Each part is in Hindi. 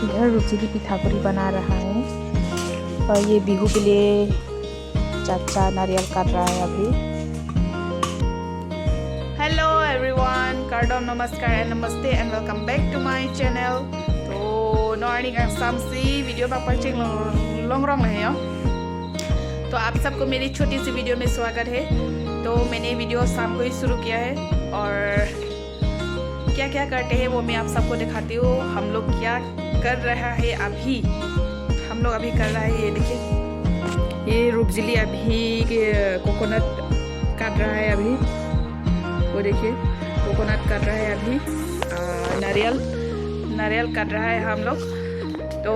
इधर रुचिली पिठापुरी बना रहा है और ये बिहू के लिए चाचा नारियल काट रहा है अभी। हेलो एवरीवन, कार्डम नमस्कार एंड नमस्ते and welcome back to my channel. तो नॉर्निंग आसाम से वीडियो में पर्चिंग लॉन्ग रॉन्ग है। तो आप सबको मेरी छोटी सी वीडियो में स्वागत है। तो मैंने वीडियो शाम को ही शुरू किया है और क्या क्या करते हैं वो मैं आप सबको दिखाती हूँ। हम लोग क्या कर रहा है अभी, हम लोग अभी कर रहा है, ये देखिए, ये रूपजिली अभी कोकोनट काट रहा है अभी, वो देखिए कोकोनट काट रहा है अभी, नारियल काट रहा है हम लोग। तो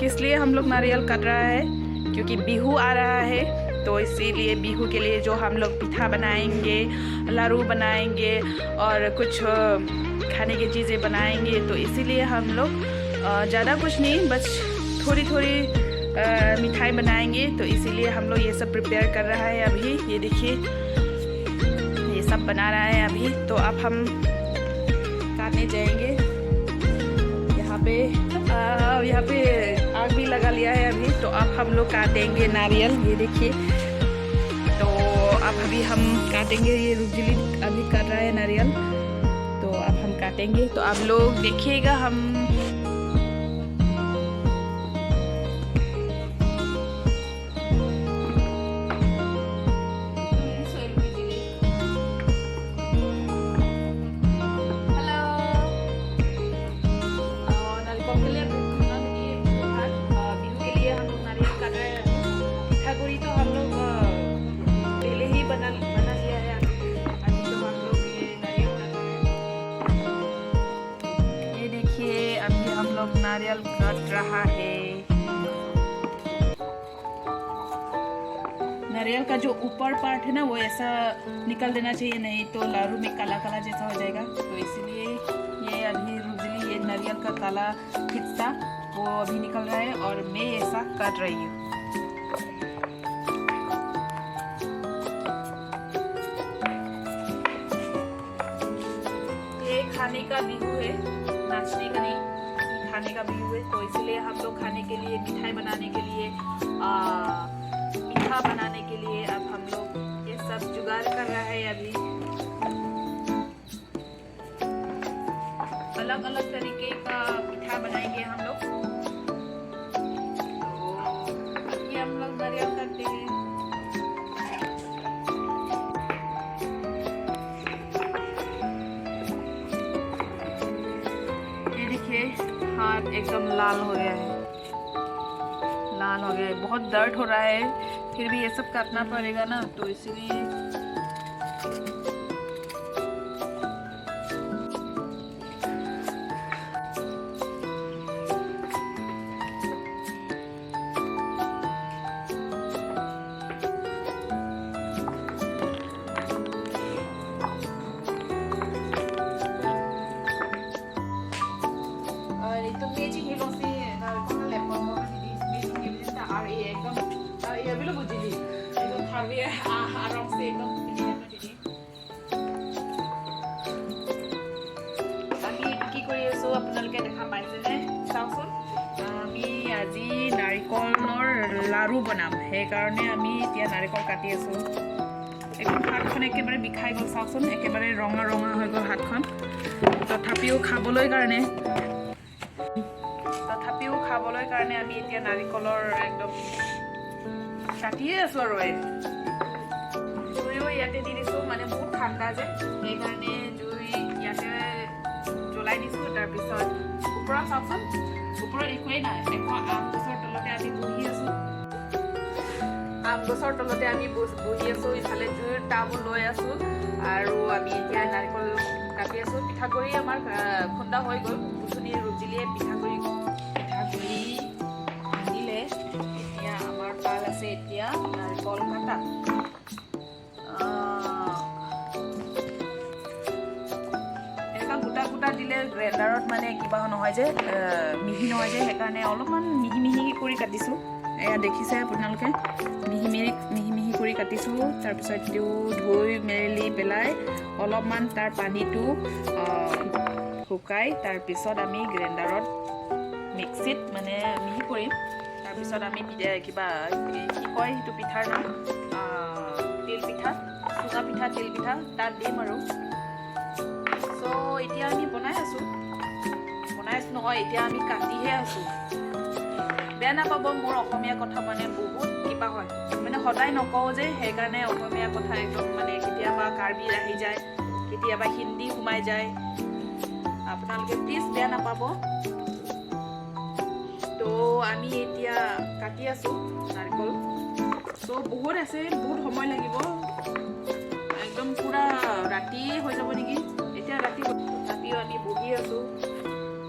किस लिए हम लोग नारियल काट रहा है, क्योंकि बिहू आ रहा है, तो इसीलिए बिहू के लिए जो हम लोग पिठा बनाएंगे, लाडू बनाएंगे और कुछ खाने की चीज़ें बनाएंगे। तो इसीलिए हम लोग ज़्यादा कुछ नहीं, बस थोड़ी थोड़ी मिठाई बनाएंगे। तो इसीलिए हम लोग ये सब प्रिपेयर कर रहा है अभी। ये देखिए ये सब बना रहा है अभी। तो अब हम काटने जाएंगे। यहाँ पे आग भी लगा लिया है अभी। तो अब हम लोग काटेंगे नारियल, ये देखिए। तो अब अभी हम काटेंगे, ये रूपजिली अभी काट रहा है नारियल। तो अब हम काटेंगे, तो आप लोग देखिएगा। हम नारियल कट रहा है। नारियल का जो ऊपर पार्ट है ना, वो ऐसा निकल देना चाहिए, नहीं तो लाडू में काला काला जैसा हो जाएगा। तो इसीलिए ये अभी रूपजिली ये नारियल का काला हिस्सा वो अभी निकल रहा है और मैं ऐसा काट रही हूँ। ये खाने का बिहू है, नाचने का नहीं, खाने का बिहू है। तो इसलिए हम लोग खाने के लिए, मिठाई बनाने के लिए, मीठा बनाने के लिए अब हम लोग ये सब जुगाड़ कर रहा है अभी। अलग अलग तरीके का मीठा बनाएंगे हम लोग। तो ये हम लोग नारियल करते हैं। ये देखिए हाथ एकदम लाल हो गया है, लाल हो गया है, बहुत दर्द हो रहा है। फिर भी ये सब काटना पड़ेगा ना, तो इसीलिए আপোনালোকে দেখা পাইছেনে, চাওকচোন। আমি আজি নাৰিকলৰ লাড়ু বনাম, সেইকাৰণে আমি এতিয়া নাৰিকল কাটি আছোঁ। একদম হাতখন একেবাৰে বিষাই গ'ল, চাওকচোন, একেবাৰে ৰঙা ৰঙা হৈ গ'ল হাতখন। তথাপিও খাবলৈ কাৰণে আমি এতিয়া নাৰিকলৰ একদম কাটিয়ে আছোঁ আৰু জুইও ইয়াতে দি দিছোঁ, মানে বহুত ঠাণ্ডা যে, সেইকাৰণে জুই ইয়াতে জ্বলাই দিছোঁ। তাৰপিছত ওপৰত চাওকচোন, ওপৰত একোৱেই নাই, আম গছৰ তলতে আমি বহি আছোঁ। ইফালে জুইৰ টাবো লৈ আছোঁ আৰু আমি এতিয়া নাৰিকল কাটি আছোঁ। পিঠাগুড়ি আমাৰ খুন্দা হৈ গ'ল। বুচনি ৰুপজিলিয়ে পিঠাগুড়ি আনিলে। এতিয়া আমাৰ পাল আছে এতিয়া নাৰিকল কাটা। গোটা দিলে গ্ৰাইণ্ডাৰত মানে কিবা নহয় যে, মিহি নহয় যে, সেইকাৰণে অলপমান মিহি মিহি কৰি কাটিছোঁ। এয়া দেখিছে আপোনালোকে, মিহি মিহি কৰি কাটিছোঁ। তাৰপিছত এইটো ধুই মেলি পেলাই অলপমান তাৰ পানীটো শুকাই তাৰ পিছত আমি গ্ৰাইণ্ডাৰত মিক্সিত মানে মিহি কৰিম। তাৰ পিছত আমি কিবা কি কয় সেইটো পিঠাৰ নাম তিল পিঠা, চুঙা পিঠা, তিল পিঠা তাত দিম আৰু। চ' এতিয়া আমি বনাই আছোঁ নহয়, এতিয়া আমি কাটিহে আছোঁ। বেয়া নাপাব, মোৰ অসমীয়া কথা মানে বহুত কিবা হয়, মানে সদায় নকওঁ যে, সেইকাৰণে অসমীয়া কথা একদম মানে কেতিয়াবা কাৰ্বি আহি যায়, কেতিয়াবা হিন্দী সোমাই যায়, আপোনালোকে প্লিজ বেয়া নাপাব। তো আমি এতিয়া কাটি আছোঁ নাৰিকল। চ' বহুত আছে, বহুত সময় লাগিব, একদম পুৰা ৰাতিয়ে হৈ যাব নেকি। এতিয়া ৰাতি তথাপিও আমি বহি আছোঁ।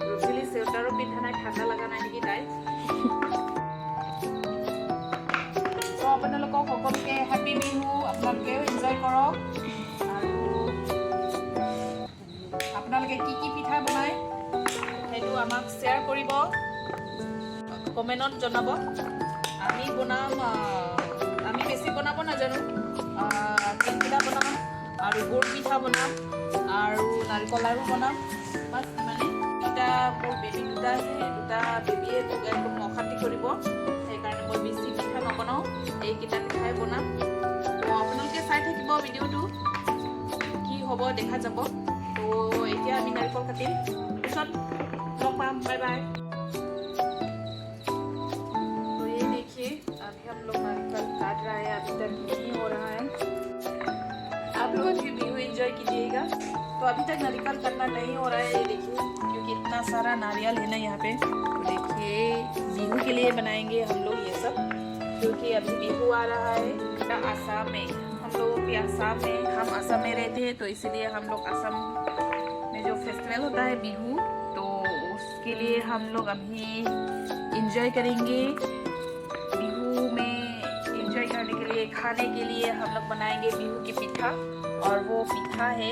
ৰুচিলি চেউটাৰো পিন্ধা নাই, ঠাণ্ডা লগা নাই নেকি তাই। চ' আপোনালোকক সকলোকে হেপী বিহু, আপোনালোকেও এনজয় কৰক। আৰু আপোনালোকে কি কি পিঠা বনায় সেইটো আমাক শ্বেয়াৰ কৰিব, কমেণ্টত জনাব। আমি বনাম, আমি বেছি বনাব নাজানো, তিল পিঠা বনাম আৰু গুৰ পিঠা বনাম আৰু নাৰিকল লাৰু বনাম, বাছ মানে এটা। মোৰ বেবী দুটা আছে, দুটা বেবীয়ে একদম অশান্তি কৰিব, সেইকাৰণে মই বেছি পিঠা নবনাওঁ, এইকেইটা পিঠাই বনাম। তো আপোনালোকে চাই থাকিব ভিডিঅ'টো, কি হ'ব দেখা যাব। তো এতিয়া আমি নাৰিকল কাটিম, পিছত লগ পাম, বাই বাই। तो ये देखिए अभी हम लोग नारियल काट रहा है, अभी तक नहीं हो रहा है। आप लोग भी बिहू एंजॉय कीजिएगा। तो अभी तक नारियल काटना नहीं हो रहा है, ये देखिए, क्योंकि इतना सारा नारियल है ना यहाँ पे। तो देखिए बिहू के लिए बनाएंगे हम लोग ये सब, क्योंकि अभी बिहू आ रहा है। आसाम में हम लोगों की, आसाम में, हम आसाम में रहते हैं, तो इसीलिए हम लोग आसाम में जो फेस्टिवल होता है बिहू, तो उसके लिए हम लोग अभी इंजॉय करेंगे। बिहू में इंजॉय करने के लिए, खाने के लिए हम लोग बनाएंगे बिहू की पिठा, और वो पिठा है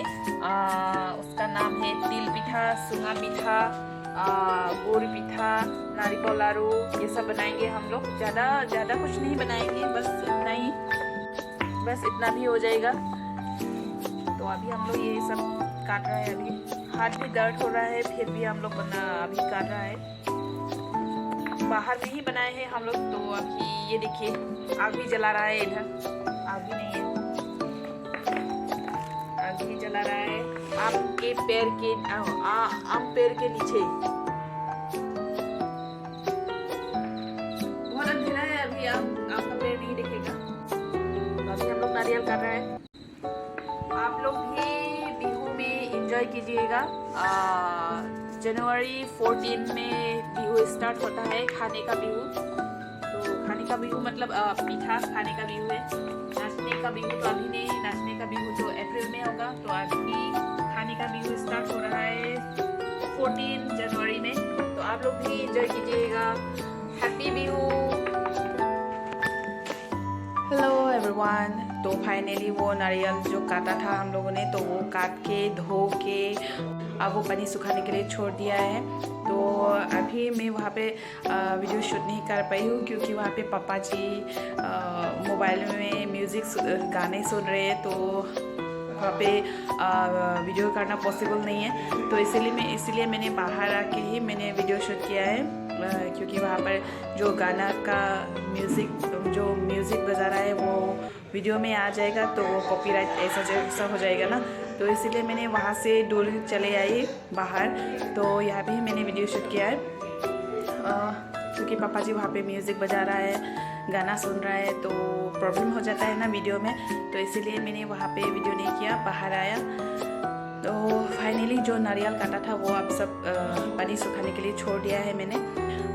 उसका नाम है तिल पिठा, सुंगा पिठा, गुड़ पिठा, नारिकल लारू, ये सब बनाएंगे हम लोग। ज़्यादा कुछ नहीं बनाएंगे, बस इतना ही, बस इतना भी हो जाएगा। तो अभी हम लोग ये सब काट रहा है, अभी हाथ भी दर्द हो रहा है, फिर भी हम लोग अभी काट रहा है। बाहर में ही बनाए हैं हम लोग। तो अभी ये देखिए आग भी जला रहा है, इधर आग भी नहीं है, आग भी जला रहा है आम के पेड़ के आम पेड़ के नीचे। बहुत अंधेरा है, अभी आम का पेड़ नहीं दिखेगा। तो अभी हम लोग नारियल काट रहे हैं। आप लोग भी बिहू में एंजॉय कीजिएगा। जनवरी 14 में बिहू स्टार्ट होता है, खाने का बिहू। तो खाने का बिहू मतलब पीठा खाने का बिहू है। नाचने का बिहू तो अभी नहीं, नाचने का बिहू तो अप्रैल में होगा। तो अभी खाने का बिहू स्टार्ट हो रहा है 14 जनवरी में। तो आप लोग भी एंजॉय कीजिएगा। हैप्पी बिहू। Hello everyone. तो फाइनली वो नारियल जो काटा था हम लोगों ने, तो वो काट के धो के अब वो पानी सुखाने के लिए छोड़ दिया है। तो अभी मैं वहाँ पे वीडियो शूट नहीं कर पाई हूँ, क्योंकि वहाँ पे पापा जी मोबाइल में म्यूज़िक गाने सुन रहे हैं, तो वहाँ पे वीडियो करना पॉसिबल नहीं है। तो इसीलिए मैंने बाहर आके ही मैंने वीडियो शूट किया है, क्योंकि वहाँ पर जो गाना का म्यूज़िक बजा रहा है वो वीडियो में आ जाएगा, तो वो कॉपीराइट ऐसा हो जाएगा ना। तो इसीलिए मैंने वहाँ से दूर चले आई बाहर। तो यहाँ पे ही मैंने वीडियो शूट किया है, क्योंकि पापा जी वहाँ पे म्यूज़िक बजा रहा है, गाना सुन रहा है, तो प्रॉब्लम हो जाता है ना वीडियो में। तो इसीलिए मैंने वहाँ पे वीडियो नहीं किया, बाहर आया। तो फाइनली जो नारियल काटा था वो अब सब पानी सुखाने के लिए छोड़ दिया है मैंने।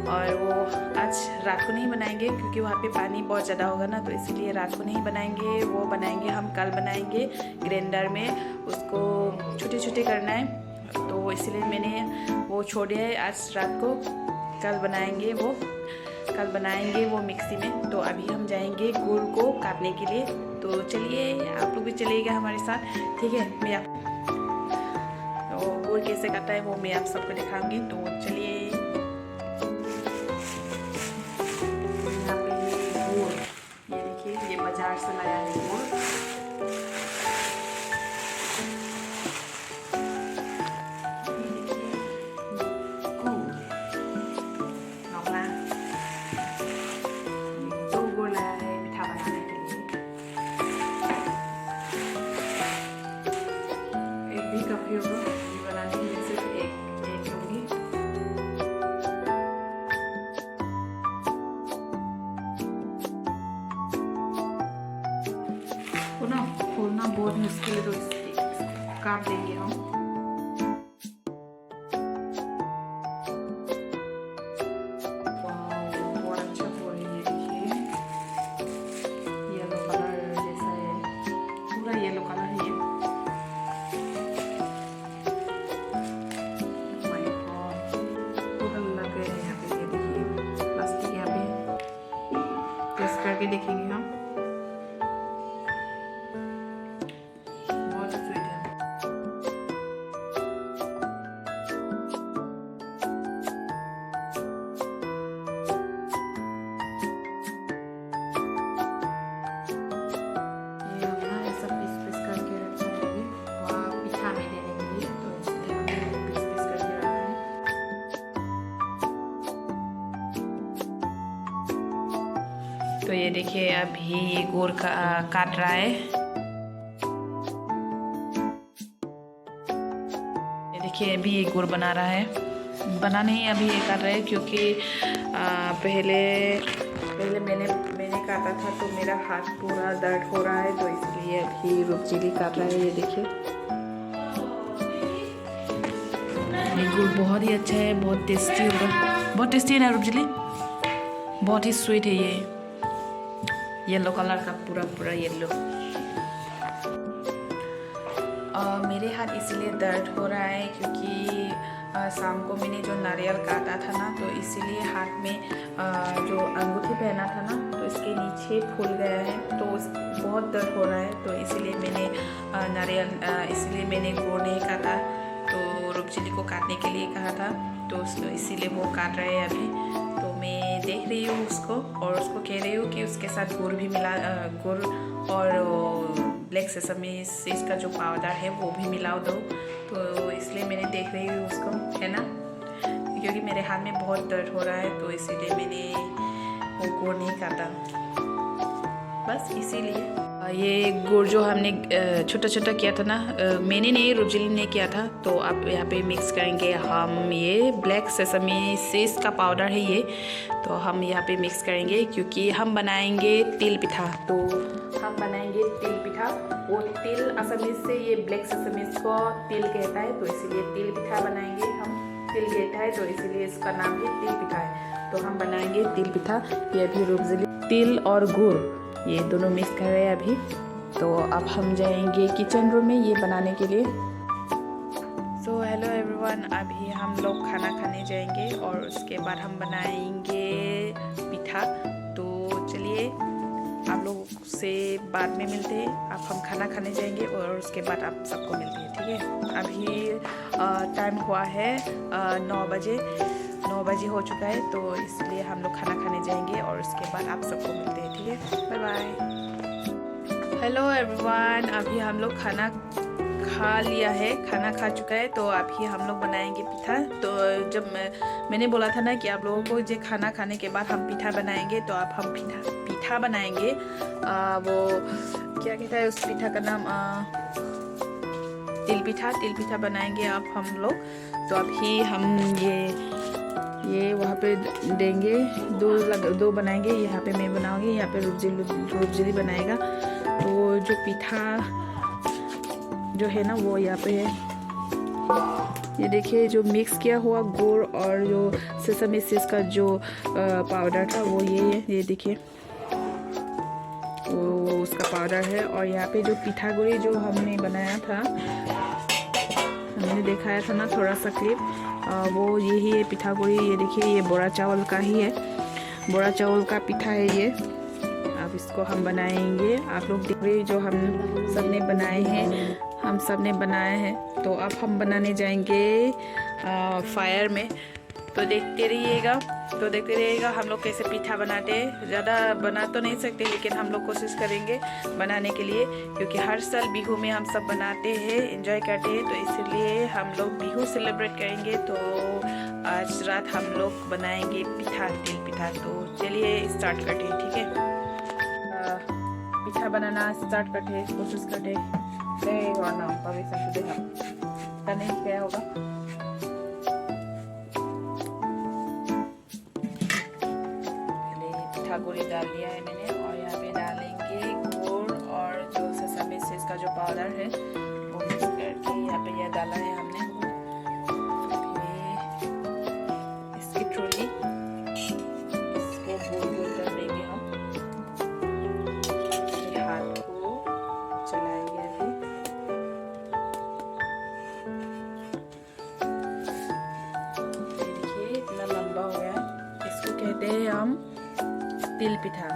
और वो आज रात को नहीं बनाएंगे, क्योंकि वहाँ पे पानी बहुत ज़्यादा होगा ना, तो इसीलिए रात को नहीं बनाएंगे। वो बनाएंगे हम कल बनाएंगे ग्राइंडर में, उसको छोटे छोटे करना है। तो इसलिए मैंने वो छोड़ दिया है आज रात को। कल बनाएंगे वो मिक्सी में। तो अभी हम जाएंगे गुड़ को काटने के लिए। तो चलिए आप लोग भी चलिएगा हमारे साथ, ठीक है। मैं आप तो गुड़ कैसे काटता है वो मैं आप सबको दिखाऊंगी। तो चलिए। यहाँ पे गुड़, ये देखिए, ये बाजार से लाया है गुड़। ये देखिए बहुत मुश्किल है, तो इसको काट देंगे हम। बहुत अच्छा हुआ है ये, देखिए येलो कलर जैसा है, पूरा येलो कलर है ये। माय गॉड, पूरा लग गया है यहाँ पे, ये देखिए प्लास्टिक यहाँ पे। टेस्ट करके देखेंगे हम। तो ये देखिए अभी ये गुड़ काट रहा है। ये देखिए अभी ये गुड़ बना रहा है, बना नहीं अभी ये काट रहा है, क्योंकि पहले मैंने काटा था तो मेरा हाथ पूरा दर्द हो रहा है, तो इसलिए अभी रूपजिली काट रहा है। ये देखिए ये गुड़ बहुत ही अच्छा है, बहुत टेस्टी होगा, बहुत टेस्टी है ना रूपजिली, बहुत ही स्वीट है ये, येलो कलर का पूरा येलो। मेरे हाथ इसलिए दर्द हो रहा है क्योंकि शाम को मैंने जो नारियल काटा था ना, तो इसीलिए हाथ में जो अंगूठी पहना था ना, तो इसके नीचे फूल गया है, तो बहुत दर्द हो रहा है, तो इसीलिए मैंने इसलिए मैंने गुड़ नहीं काटा, तो रूपजिली को काटने के लिए कहा था, तो इसीलिए वो काट रहे हैं अभी। तो मैं देख रही हूँ उसको, और उसको कह रही हूँ कि उसके साथ गुड़ भी मिला, गुड़ और ब्लैक सेसमी सीड्स का जो पाउडर है वो भी मिला दो, तो इसलिए मैंने देख रही हूँ उसको, है ना, क्योंकि मेरे हाथ में बहुत दर्द हो रहा है, तो इसीलिए मैंने वो गुड़ नहीं काटा, बस इसीलिए। ये गुड़ जो हमने छोटा छोटा किया था ना, मैंने नहीं, रूपजिली ने किया था, तो आप यहाँ पे मिक्स करेंगे हम। ये ब्लैक सेसमी सीड्स का पाउडर है ये, तो हम यहाँ पे मिक्स करेंगे, क्योंकि हम बनाएंगे तिल पिठा, तो हम बनाएंगे तिल पिठा। वो तिल असमीज से ये ब्लैक सेसमीज को तिल कहता है, तो इसीलिए तिल पिठा बनाएंगे हम, तिल कहता है तो इसीलिए इसका नाम भी तिल पिठा है, तो हम बनाएंगे तिल पिठा। ये अभी रूपजिली तिल और गुड़ ये दोनों मिक्स कर रहे हैं अभी, तो अब हम जाएंगे किचन रूम में ये बनाने के लिए। सो हेलो एवरीवन, अभी हम लोग खाना खाने जाएंगे और उसके बाद हम बनाएंगे पिठा, तो चलिए आप लोग से बाद में मिलते हैं। अब हम खाना खाने जाएंगे और उसके बाद आप सबको मिलते हैं, ठीक है। अभी टाइम हुआ है 9 बजे हो चुका है, तो इसलिए हम लोग खाना खाने जाएंगे और उसके बाद आप सबको मिलते हैं, ठीक है। Bye bye. हेलो एवरीवन, अभी हम लोग खाना खा लिया है, खाना खा चुका है, तो अभी हम लोग बनाएंगे पिठा। तो जब मैंने बोला था ना कि आप लोगों को जो खाना खाने के बाद हम पिठा बनाएंगे, तो अब हम पिठा बनाएंगे। वो क्या कहता है उस पिठा का नाम, तिल पिठा बनाएंगे अब हम लोग। तो अभी हम ये वहाँ पे देंगे, दो बनाएंगे, यहाँ पे मैं बनाऊंगी, यहाँ पे रूपजिली बनाएगा। तो जो पिठा जो है ना वो यहाँ पे है, ये देखिए जो मिक्स किया हुआ गुड़ और जो सेसमी सीड्स का जो पाउडर था वो ये है, ये देखिए वो उसका पाउडर है। और यहाँ पे जो पिठा गुड़ी जो हमने बनाया था, हमने दिखाया था ना थोड़ा सा क्लिप, वो यही है पिठा गुड़ी। ये देखिए ये बोरा चावल का ही है, बोरा चावल का पिठा है ये। अब इसको हम बनाएंगे, आप लोग देख रहे जो हम सबने बनाए हैं, हम सब ने बनाया है। तो अब हम बनाने जाएंगे फायर में, तो देखते रहिएगा हम लोग कैसे पिठा बनाते हैं। ज़्यादा बना तो नहीं सकते, लेकिन हम लोग कोशिश करेंगे बनाने के लिए, क्योंकि हर साल बिहू में हम सब बनाते हैं, एंजॉय करते हैं, तो इसलिए हम लोग बिहू सेलिब्रेट करेंगे। तो आज रात हम लोग बनाएंगे पिठा, तिल पिठा। तो चलिए स्टार्ट करते हैं, ठीक है। पिठा बनाना स्टार्ट करते हैं, कोशिश करते हैं। warna pakai sampai deh kan ini kayak होगा। पिठा गुड़ी डाल दिया है मैंने, और यहाँ पे डालेंगे गुड़ और जो सेसमी सीड्स का जो पाउडर है वो मिक्स करके यहाँ पे यह डाला है हमने। इसकी ट्रोली इसको गोल गोल कर देंगे हम। हाथ को चलाएंगे अभी। देखिए इतना लंबा हो गया। इसको कहते हैं हम तिल पिठा।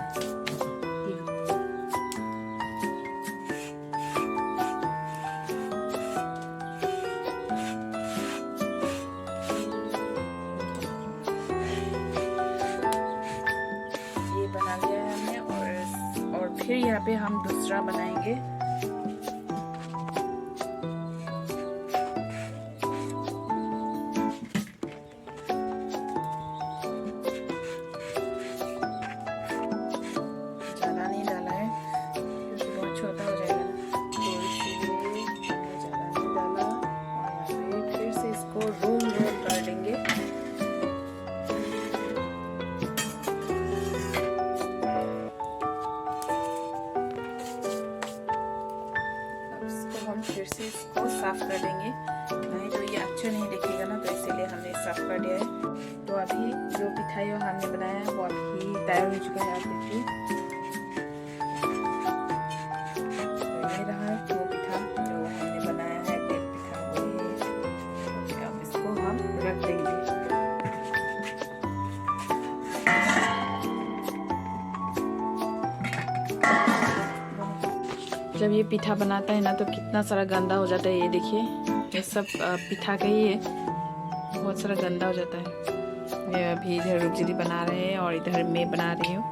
ये बना लिया है हमने और फिर यहाँ पे हम दूसरा बनाएंगे। फिर से इसको साफ कर देंगे, नहीं तो ये अच्छा नहीं दिखेगा ना, तो इसीलिए हमने साफ कर दिया है। तो अभी जो पिठा हमने बनाया है वो अभी तैयार हो चुका है। आप देखिए तो ये रहा वो पिठा जो हमने बनाया है, तेल पिठा वही है। अब इसको हम रख देंगे। जब ये पिठा बनाता है ना तो कितना सारा गंदा हो जाता है। ये देखिए ये सब पिठा का ही है, बहुत सारा गंदा हो जाता है। ये अभी इधर रुपजिली बना रहे हैं और इधर मैं बना रही हूँ।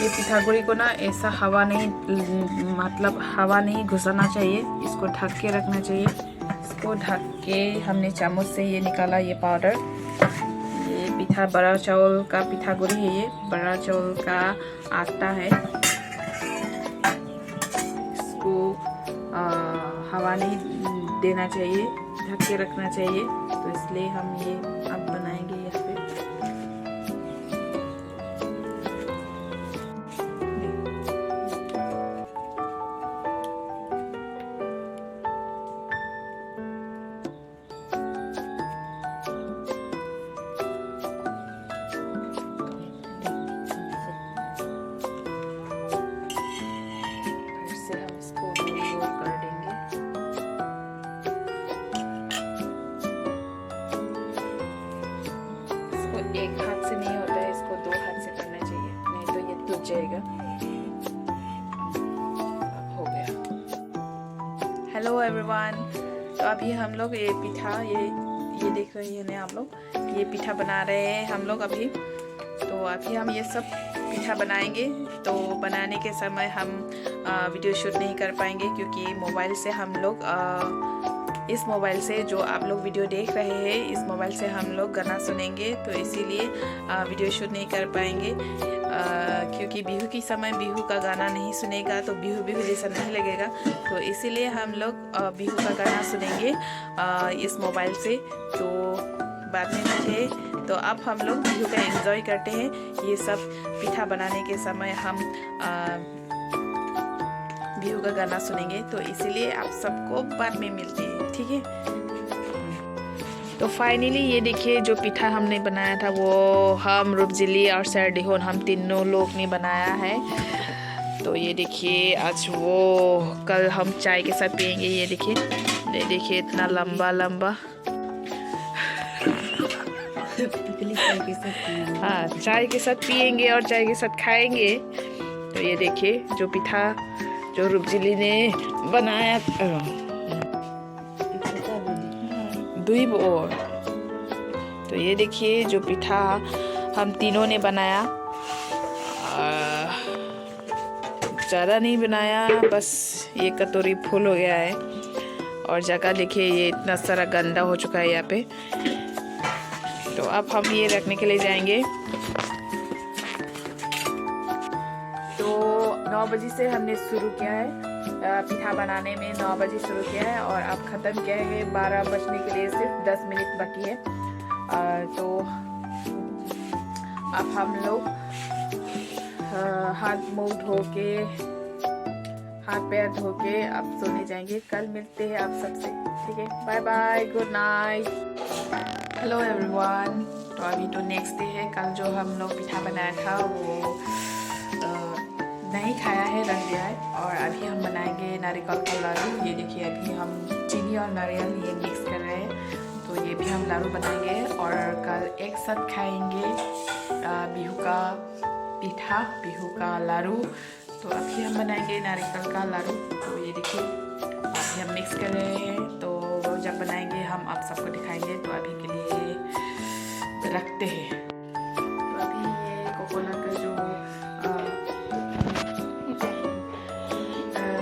ये पिठागुड़ी को ना ऐसा हवा नहीं, मतलब हवा नहीं घुसाना चाहिए, इसको ढक के रखना चाहिए। इसको ढक के हमने चम्मच से ये निकाला ये पाउडर। ये पिठा बड़ा चावल का पिठागुड़ी है, ये बड़ा चावल का आटा है। इसको हवा नहीं देना चाहिए, ढक के रखना चाहिए। तो इसलिए हम ये अब बनाएंगे यहाँ पे। एक हाथ से नहीं होता है, इसको दो हाथ से करना चाहिए, नहीं तो ये टूट जाएगा। अब हो गया। हेलो एवरीवन, तो अभी हम लोग ये पिठा ये देख रहे हैं ना आप लोग, ये पिठा बना रहे हैं हम लोग अभी। तो अभी हम ये सब पिठा बनाएंगे। तो बनाने के समय हम वीडियो शूट नहीं कर पाएंगे क्योंकि मोबाइल से हम लोग इस मोबाइल से जो आप लोग वीडियो देख रहे हैं, इस मोबाइल से हम लोग गाना सुनेंगे। तो इसीलिए वीडियो शूट नहीं कर पाएंगे क्योंकि बिहू की समय बिहू का गाना नहीं सुनेगा तो बिहू बिहू जैसा नहीं लगेगा। तो इसीलिए हम लोग बिहू का गाना सुनेंगे इस मोबाइल से। तो बाद में मुझे तो अब हम लोग बिहू का एंजॉय करते हैं। ये सब पिठा बनाने के समय हम बिहू का गाना सुनेंगे। तो इसीलिए आप सबको बाद में मिलते हैं, ठीक है। तो फाइनली ये देखिए जो पिठा हमने बनाया था वो हम रुपजिली और सरडिहोन हम तीनों लोग ने बनाया है। तो ये देखिए आज वो कल हम चाय के साथ पियेंगे। ये देखिए इतना लंबा लंबा। हाँ, चाय के साथ पियेंगे और चाय के साथ खाएंगे। तो ये देखिए जो पिठा जो रुपजिली ने बनाया दुई और तो ये देखिए जो पिठा हम तीनों ने बनाया, ज़्यादा नहीं बनाया, बस ये कटोरी फुल हो गया है। और जगह देखिए ये इतना सारा गंदा हो चुका है यहाँ पे। तो अब हम ये रखने के लिए जाएंगे। तो 9 बजे से हमने शुरू किया है, पिठा बनाने में 9 बजे शुरू किया है और अब ख़त्म किया है। 12 बजने के लिए सिर्फ 10 मिनट बाकी है। तो अब हम लोग हाथ मुंह धो के, हाथ पैर धो के अब सोने जाएंगे। कल मिलते हैं आप सबसे, ठीक है? Bye bye, good night. Hello everyone. तो अभी तो नेक्स्ट डे है। कल जो हम लोग पिठा बनाया था वो नहीं खाया है, रख दिया है। और अभी हम बनाएंगे नारियल का लाडू। ये देखिए अभी हम चीनी और नारियल ये मिक्स कर रहे हैं, तो ये भी हम लाडू बनाएंगे और कल एक साथ खाएंगे बिहू का पिठा, बिहू का लाडू। तो अभी हम बनाएंगे नारियल का लाडू। तो ये देखिए अभी हम मिक्स कर रहे हैं, तो जब बनाएंगे हम आप सबको दिखाएंगे। तो अभी के लिए रखते हैं। तो अभी ये कोकोनट का जो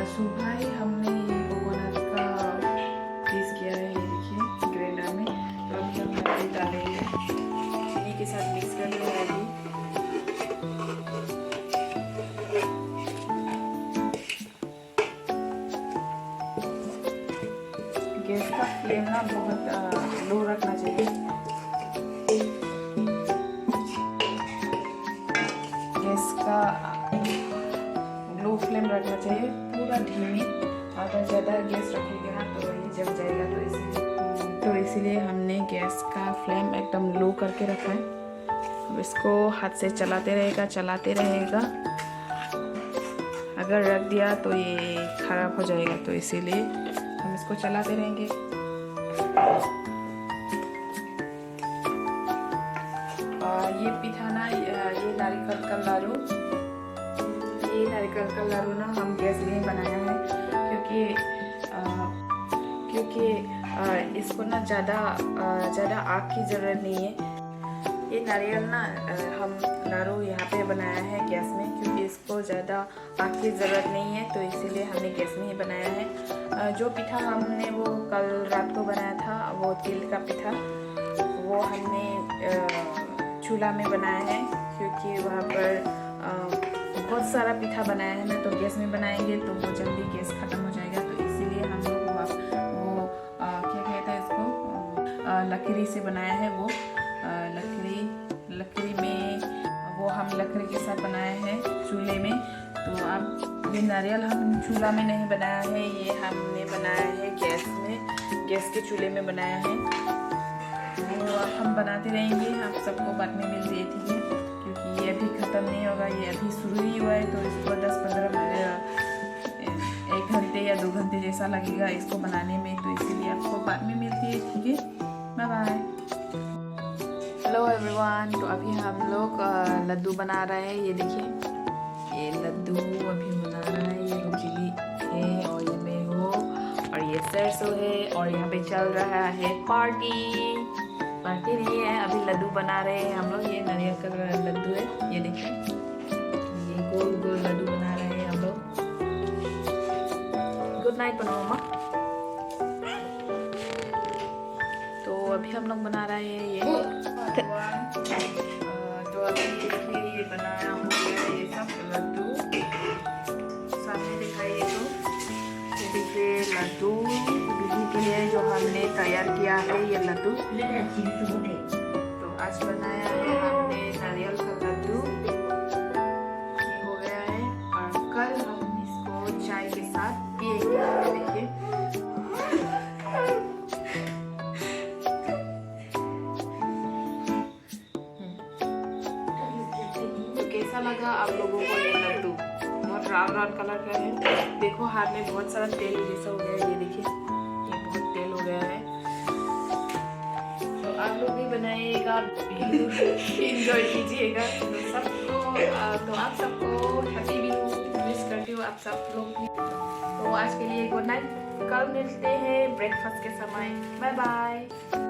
सुबह ही हमने ये कोकोनट का पीस किया है, ये देखिए ग्राइंडर में। तो अभी हम यहाँ डालेंगे, चीनी के साथ मिक्स कर लिया है। गैस का फ्लेम ना बहुत लो रखना चाहिए। गैस का लो फ्लेम रखना चाहिए, पूरा धीमी। अगर ज़्यादा गैस रखेंगे ना तो ये जल जाएगा। तो इसीलिए हमने गैस का फ्लेम एकदम लो करके रखा है। अब इसको हाथ से चलाते रहेगा। अगर रख दिया तो ये खराब हो जाएगा, तो इसीलिए हम इसको चलाते रहेंगे। ये पिठा ना, ये नारियल का लाडू, ये नारियल का लाडू ना हम गैस में बनाया है, क्योंकि इसको ना ज़्यादा आग की ज़रूरत नहीं है। ये नारियल ना हम लाडू यहाँ पे बनाया है गैस में, क्योंकि इसको ज़्यादा आग की ज़रूरत नहीं है, तो इसीलिए हमने गैस में ही बनाया है। जो पिठा हमने वो कल रात को बनाया था, वो तिल का पिठा, वो हमने चूल्हा में बनाया है, क्योंकि वहाँ पर बहुत सारा पिठा बनाया है ना, तो गैस में बनाएंगे तो वो जल्दी गैस ख़त्म हो जाएगा। तो इसीलिए हम लोग वो क्या कहते हैं इसको, लकड़ी से बनाया है। वो लकड़ी में वो हम लकड़ी के साथ बनाए हैं चूल्हे में। तो अब ये नारियल हम चूल्हा में नहीं बनाया है, ये हमने बनाया है गैस में, गैस के चूल्हे में बनाया है। वो अब हम बनाते रहेंगे, आप सबको बाद में मिल रही थी, क्योंकि ये अभी ख़त्म नहीं होगा, ये अभी शुरू ही हुआ है। तो इसको 10-15 मिनट, 1 घंटे या 2 घंटे जैसा लगेगा इसको बनाने में। तो इसीलिए आपको बाद में मिलती है, ठीक है? Bye bye. Hello everyone. तो अभी हम लोग लड्डू बना रहे हैं। ये देखिए ये लड्डू अभी बना रहा है। ये रोजिली है और ये मैं हूँ और ये सरसों है, और यहाँ पे चल रहा है पार्टी नहीं है, अभी लड्डू बना रहे हैं हम लोग। ये नारियल का लड्डू है, ये देखिए ये गोल गोल लड्डू बना रहे हैं हम लोग। गुड नाइट बनाओ मम्मा। तो अभी हम लोग बना रहे हैं ये। तो अभी देखिए ये बनाया हो गया है, ये सब लड्डू सामने दिखाइए। तो ये देखिए लड्डू बिहू के लिए जो हमने तैयार किया है, ये लड्डू तो आज बनाया है हमने नारियल का लड्डू। ये हो गया है और कल हम इसको चाय के साथ पिएंगे। देखिए कैसा लगा आप लोगों को ये लड्डू? बहुत राउंड कलर का है। देखो हाथ में बहुत सारा तेल जैसा हो गया है, ये देखिए ये बहुत तेल हो गया है। तो आप लोग भी बनाइएगा, एंजॉय कीजिएगा। तो आप सबको हैप्पी बिहू विश करती हूँ आप सब लोग भी। तो आज के लिए गुड नाइट, कल मिलते हैं ब्रेकफास्ट के समय। Bye bye.